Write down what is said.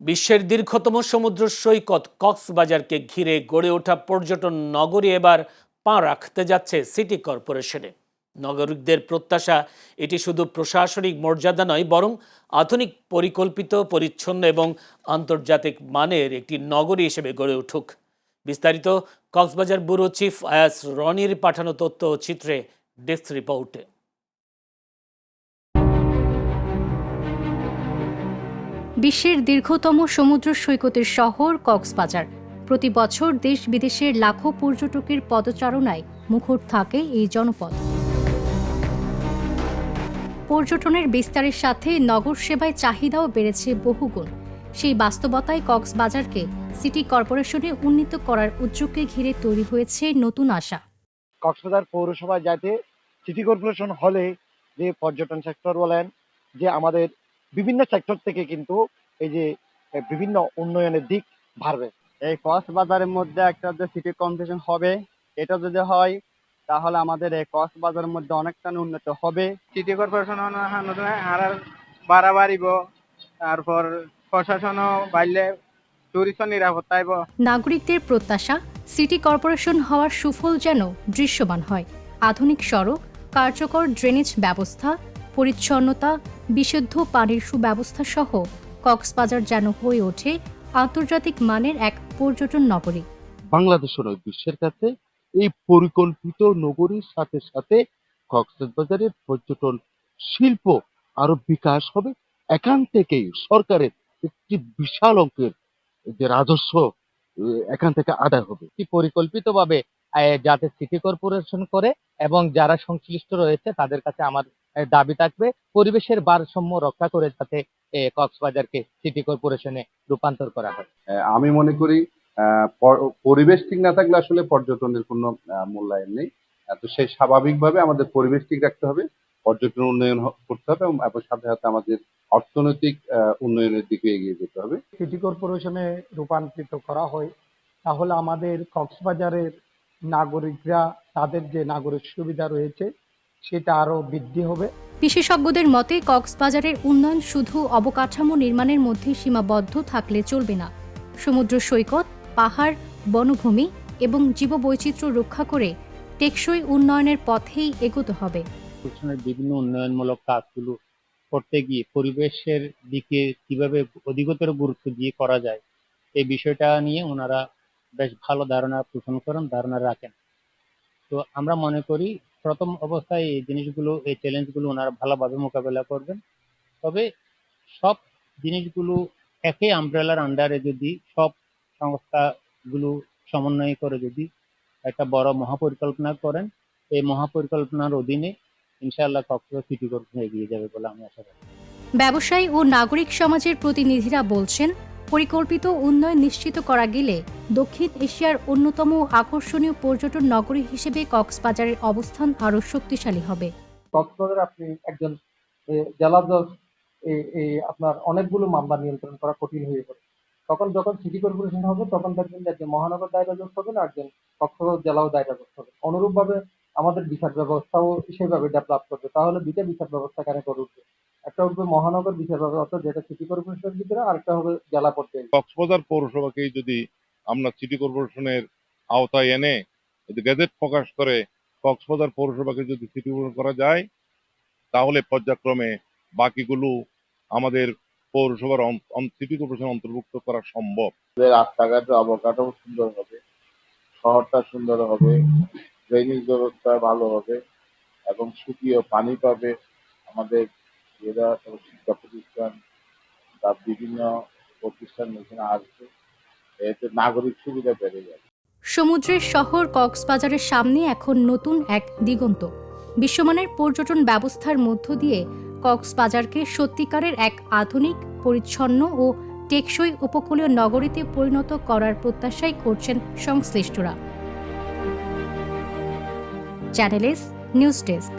বিশ্বের দীর্ঘতম সমুদ্র সৈকত কক্সবাজারকে ঘিরে গড়ে ওঠা পর্যটন নগরী এবার পা রাখতে যাচ্ছে সিটি কর্পোরেশনে। নাগরিকদের প্রত্যাশা এটি শুধু প্রশাসনিক মর্যাদা নয়, বরং আধুনিক, পরিকল্পিত, পরিচ্ছন্ন এবং আন্তর্জাতিক মানের একটি নগরী হিসেবে গড়ে উঠুক। বিস্তারিত কক্সবাজার ব্যুরো চিফ আয়াস রনির পাঠানো তথ্য ও চিত্রে ডেস্ক রিপোর্টে। বিশ্বের দীর্ঘতম সমুদ্র সৈকতের শহর কক্সবাজার। প্রতি বছর দেশ বিদেশের লাখো পর্যটকের পদচারণায় মুখর থাকে এই জনপদ। পর্যটনের বিস্তারের সাথে নগর সেবায় চাহিদাও বেড়েছে বহুগুণ। সেই বাস্তবতায় কক্সবাজারকে সিটি কর্পোরেশনে উন্নীত করার উদ্যোগকে ঘিরে তৈরি হয়েছে নতুন আশা। কক্সবাজার পৌরসভায় যাতে সিটি কর্পোরেশন হলে যে পর্যটন সেক্টর বলেন, যে আমাদের বিভিন্ন সেক্টর থেকে কিন্তু এই যে বিভিন্ন উন্নয়নের দিক বাড়বে। এই কক্সবাজারের মধ্যে একটা যে সিটি কর্পোরেশন হবে, এটা যদি হয় তাহলে আমাদের এই কক্সবাজারের মধ্যে অনেকটা উন্নত হবে। সিটি কর্পোরেশন হারার বাড়া বাড়িব, তারপর প্রশাসনও বাড়লে টুরিস্ট নিরাপত্তা আইব। নাগরিকদের প্রত্যাশা সিটি কর্পোরেশন হওয়ার সুফল যেন দৃশ্যমান হয়। আধুনিক সড়ক, কার্যকর ড্রেনেজ ব্যবস্থা, পরিচ্ছন্নতা, বিশুদ্ধ পানির সুব্যবস্থা সহ কক্সবাজার যেন হয়ে ওঠে আন্তর্জাতিক মানের এক পর্যটন নগরী। বাংলাদেশের নয়, বিশ্বের কাছে এই পরিকল্পিত নগরীর সাথে সাথে কক্সবাজারের পর্যটন শিল্প আরো বিকাশ হবে। এখান থেকেই সরকারের একটি বিশাল অঙ্কের যে রাজস্ব এখান থেকে আদায় হবে। পরিকল্পিতভাবে যাতে সিটি কর্পোরেশন করে এবং যারা সংশ্লিষ্ট রয়েছে তাদের কাছে আমার দাবি থাকবে পরিবেশের ভারসাম্য রক্ষা করে যাতে কক্সবাজারকে সিটি কর্পোরেশনে রূপান্তর করা হয়। আমি মনে করি পরিবেশ ঠিক না থাকলে আসলে পর্যটনের কোনো মূল্যায়ন নেই। তো সেই স্বাভাবিকভাবে আমাদের পরিবেশ ঠিক রাখতে হবে, পর্যটন উন্নয়ন করতে হবে এবং সাথে সাথে আমাদের অর্থনৈতিক উন্নয়নের দিকে এগিয়ে যেতে হবে। সিটি কর্পোরেশনে রূপান্তরিত করা হয় তাহলে আমাদের কক্সবাজারের নাগরিকরা তাদের যে নাগরিক সুবিধা রয়েছে সেটা আরো বৃদ্ধি হবে। বিশেষজ্ঞদের মতে কক্সবাজারের উন্নয়ন শুধু অবকাঠামো নির্মাণের মধ্যে সীমাবদ্ধ থাকলে চলবে না। সমুদ্র সৈকত, পাহাড়, বনভূমি এবং জীববৈচিত্র্য রক্ষা করে টেকসই উন্নয়নের পথেই এগোতে হবে। বিভিন্ন উন্নয়নমূলক কাজগুলো করতে গিয়ে পরিবেশের দিকে কিভাবে অধিকতর গুরুত্ব দিয়ে করা যায় এই বিষয়টা নিয়ে ওনারা বেশ ভালো ধারণা রাখেন। তো আমরা মনে করি প্রথম অবস্থায় এই জিনিসগুলো, এই চ্যালেঞ্জগুলো ওনারা ভালোভাবে মোকাবেলা করবেন। তবে সব জিনিসগুলো একই আমব্রেলার আন্ডারে যদি সব সংস্থাগুলো সমন্বয় করে যদি একটা বড় মহাপরিকল্পনা করেন, এই মহাপরিকল্পনার অধীনে ইনশাআল্লাহ কক্সবাজার সিটি কর্পোরেশন এগিয়ে যাবে বলে আমি আশা করি। ব্যবসায়ী ও নাগরিক সমাজের প্রতিনিধিরা বলছেন, পরিকল্পিত উন্নয়ন নিশ্চিত করা গেলে দক্ষিণ এশিয়ার অন্যতম আকর্ষণীয় পর্যটন নগরী হিসেবে কক্সবাজারের অবস্থান আরও শক্তিশালী হবে। কক্সবাজারে আপনি একজন জেলা জজ আপনার অনেকগুলো মামলা নিয়ন্ত্রণ করা কঠিন হয়ে পড়ে। তখন যখন সিটি কর্পোরেশন হবে তখন দেখবেন যে একজন মহানগর দায়রা জজ হবে না, একজন কক্সবাজার জেলাও দায়রা জজ হবে। অনুরূপভাবে আমাদের বিচার ব্যবস্থাও সেভাবে ডেভেলপ করবে। তাহলে দুইটা বিচার ব্যবস্থা এখানে করে উঠবে। একটা উঠবে মহানগর বিচার ব্যবস্থা যেটা সিটি কর্পোরেশনের ভিতরে, আরেকটা হবে জেলা পর্যায়ে। কক্সবাজার পৌরসভাকে যদি আমরা সিটি কর্পোরেশনের আওতায় এনে গেজেট প্রকাশ করে কক্সবাজার পৌরসভাকে যদি সিটি কর্পোরেশন করা যায়, তাহলে পর্যায়ক্রমে বাকিগুলো আমাদের পৌরসভার সিটি কর্পোরেশন অন্তর্ভুক্ত করা সম্ভব। রাস্তাঘাটের অবকাঠামো সুন্দর হবে, শহরটা সুন্দর হবে, ড্রেনেজ ব্যবস্থা ভালো হবে এবং সুপেয় পানি পাবে। আমাদের এরা শিক্ষা প্রতিষ্ঠান বা বিভিন্ন প্রতিষ্ঠান এখানে আসবে, এতে নাগরিক সুবিধা বেড়ে যাবে। সমুদ্রের শহর কক্সবাজারের সামনে এখন নতুন এক দিগন্ত। বিশ্বমানের পর্যটন ব্যবস্থার মধ্য দিয়ে কক্সবাজারকে সত্যিকারের এক আধুনিক, পরিচ্ছন্ন ও টেকসই উপকূলীয় নগরীতে পরিণত করার প্রত্যাশাই করছেন সংশ্লিষ্টরা। Channel S news desk.